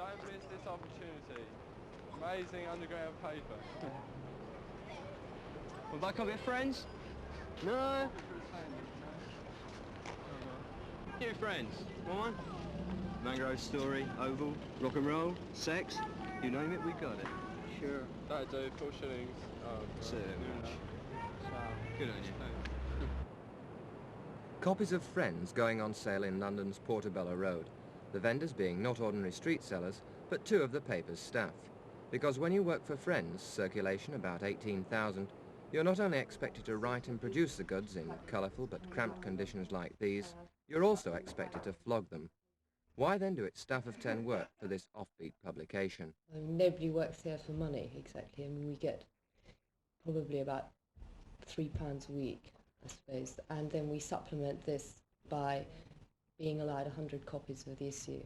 Don't miss this opportunity. Amazing underground paper. Want back of it, friends? No? Here, friends. Come on. Mangrove Story, Oval, rock and roll, sex, you name it, we got it. Sure. That'd do, 4 shillings. Oh, So much. Good on you. Copies of Frendz going on sale in London's Portobello Road, the vendors being not ordinary street sellers, but 2 of the paper's staff. Because when you work for Frendz, circulation about 18,000, you're not only expected to write and produce the goods in colourful but cramped conditions like these, you're also expected to flog them. Why then do its staff of 10 work for this offbeat publication? Nobody works here for money, exactly. I mean, we get probably about £3 a week, I suppose, and then we supplement this by being allowed 100 copies of the issue.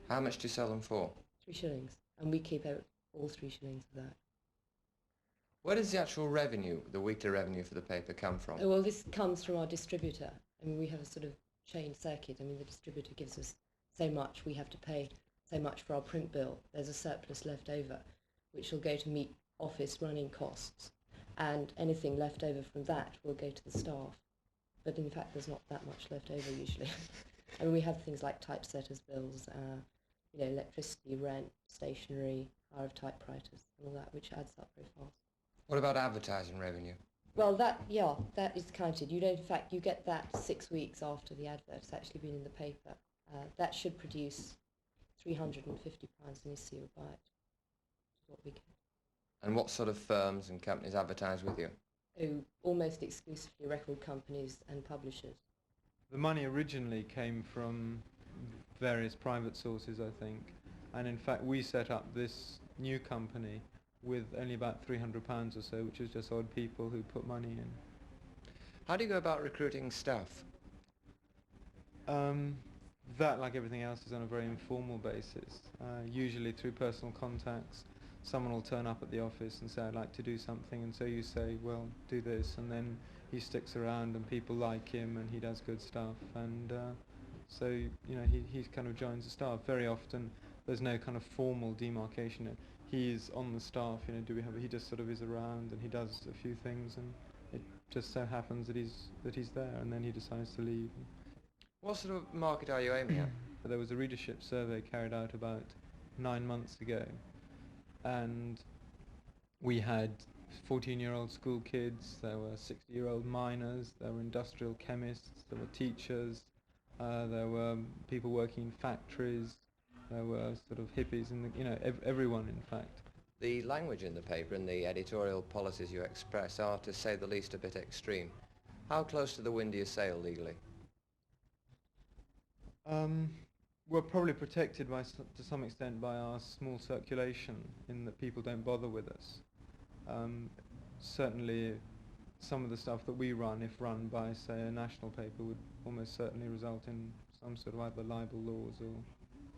How much do you sell them for? 3 shillings, and we keep out all 3 shillings of that. Where does the actual revenue, the weekly revenue for the paper, come from? Well, this comes from our distributor. I mean, we have a sort of chain circuit. I mean, the distributor gives us so much, we have to pay so much for our print bill. There's a surplus left over, which will go to meet office running costs, and anything left over from that will go to the staff. But in fact, there's not that much left over usually. I mean, we have things like typesetters bills, electricity, rent, stationery, hire of typewriters, and all that, which adds up very fast. What about advertising revenue? Well, that is counted. You don't, in fact, you get that 6 weeks after the advert's actually been in the paper. That should produce £350 an issue a bite, which is what we get. And what sort of firms and companies advertise with you? Oh, almost exclusively record companies and publishers. The money originally came from various private sources, I think, and in fact we set up this new company with only about £300 or so, which is just odd people who put money in. How do you go about recruiting staff? That, like everything else, is on a very informal basis, usually through personal contacts. Someone will turn up at the office and say, I'd like to do something, and so you say, well, do this, and then he sticks around and people like him and he does good stuff, and so he kind of joins the staff. Very often there's no kind of formal demarcation. He's on the staff, he just sort of is around and he does a few things, and it just so happens that he's there, and then he decides to leave. What sort of market are you aiming at? There was a readership survey carried out about 9 months ago, and we had 14-year-old school kids, there were 60-year-old miners, there were industrial chemists, there were teachers, there were people working in factories, there were sort of hippies, and everyone, in fact. The language in the paper and the editorial policies you express are, to say the least, a bit extreme. How close to the wind do you sail legally? We're probably protected to some extent by our small circulation, in that people don't bother with us. Certainly some of the stuff that we run, if run by, say, a national paper, would almost certainly result in some sort of either libel laws or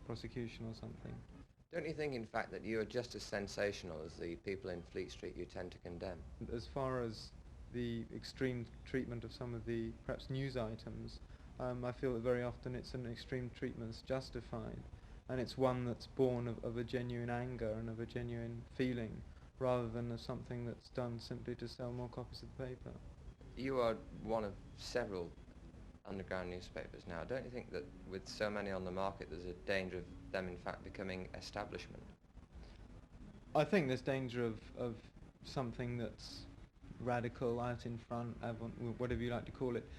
prosecution or something. Don't you think, in fact, that you are just as sensational as the people in Fleet Street you tend to condemn? As far as the extreme treatment of some of the, perhaps, news items, I feel that very often it's an extreme treatment that's justified, and it's one that's born of a genuine anger and of a genuine feeling, rather than of something that's done simply to sell more copies of the paper. You are one of several underground newspapers now. Don't you think that with so many on the market there's a danger of them in fact becoming establishment? I think there's danger of something that's radical, out in front, whatever you like to call it.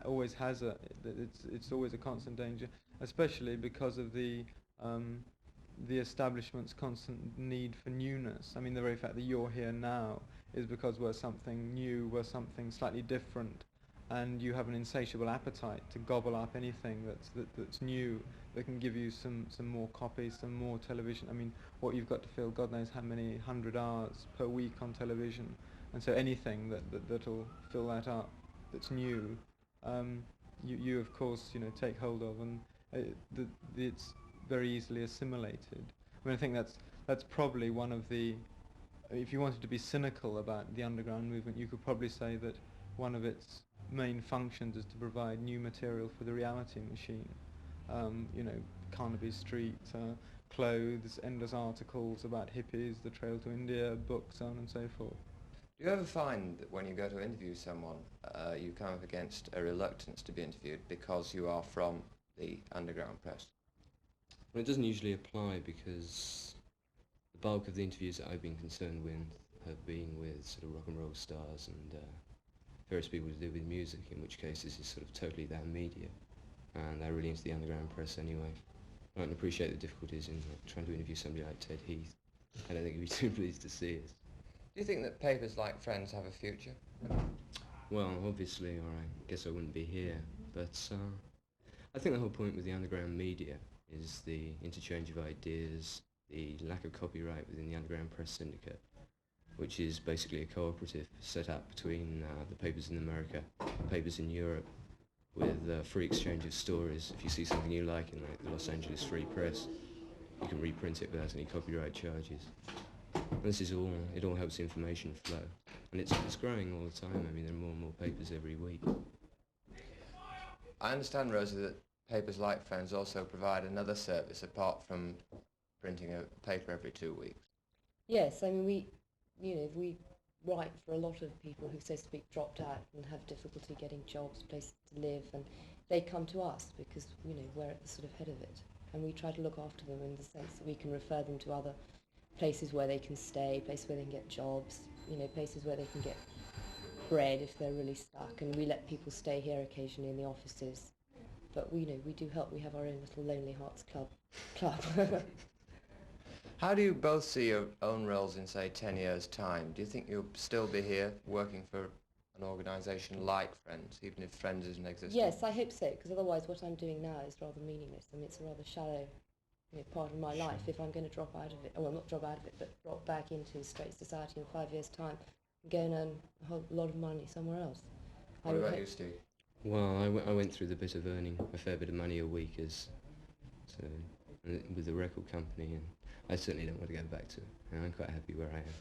Always has it's always a constant danger, especially because of the establishment's constant need for newness. I mean, the very fact that you're here now is because we're something new, we're something slightly different, and you have an insatiable appetite to gobble up anything that's new, that can give you some more copies, some more television. I mean, what you've got to fill, God knows how many 100 hours per week on television, and so anything that'll fill that up, that's new, you of course take hold of, and it's very easily assimilated. I mean, I think that's probably one of the, if you wanted to be cynical about the underground movement, you could probably say that one of its main functions is to provide new material for the reality machine. Carnaby Street, clothes, endless articles about hippies, the trail to India, books, so on and so forth. Do you ever find that when you go to interview someone, you come up against a reluctance to be interviewed because you are from the underground press? Well, it doesn't usually apply because the bulk of the interviews that I've been concerned with have been with sort of rock and roll stars and various people to do with music, in which case this is sort of totally their media, and they're really into the underground press anyway. I don't appreciate the difficulties in trying to interview somebody like Ted Heath. I don't think he'd be too pleased to see us. Do you think that papers like Frendz have a future? Well, obviously, or I guess I wouldn't be here, but I think the whole point with the underground media is the interchange of ideas, the lack of copyright within the underground press syndicate, which is basically a cooperative set up between the papers in America, papers in Europe, with free exchange of stories. If you see something you like in like the Los Angeles Free Press, you can reprint it without any copyright charges. And this is all, it all helps information flow. And it's growing all the time. I mean, there are more and more papers every week. I understand, Rosie, that papers like Frendz also provide another service apart from printing a paper every 2 weeks. Yes, I mean, we write for a lot of people who, so to speak, dropped out and have difficulty getting jobs, places to live, and they come to us because, we're at the sort of head of it. And we try to look after them in the sense that we can refer them to other places where they can stay, places where they can get jobs, places where they can get bread if they're really stuck. And we let people stay here occasionally in the offices. But we do help. We have our own little Lonely Hearts club. How do you both see your own roles in, say, 10 years' time? Do you think you'll still be here working for an organisation like Frendz, even if Frendz isn't existing? Yes, I hope so, because otherwise what I'm doing now is rather meaningless. I mean, it's a rather shallow part of my life. If I'm going to drop out of it, well, not drop out of it, but drop back into straight society in 5 years' time and go and earn a whole lot of money somewhere else. What about you, Steve? Well, I went through the bit of earning a fair bit of money a week with the record company, and I certainly don't want to go back to it. I'm quite happy where I am.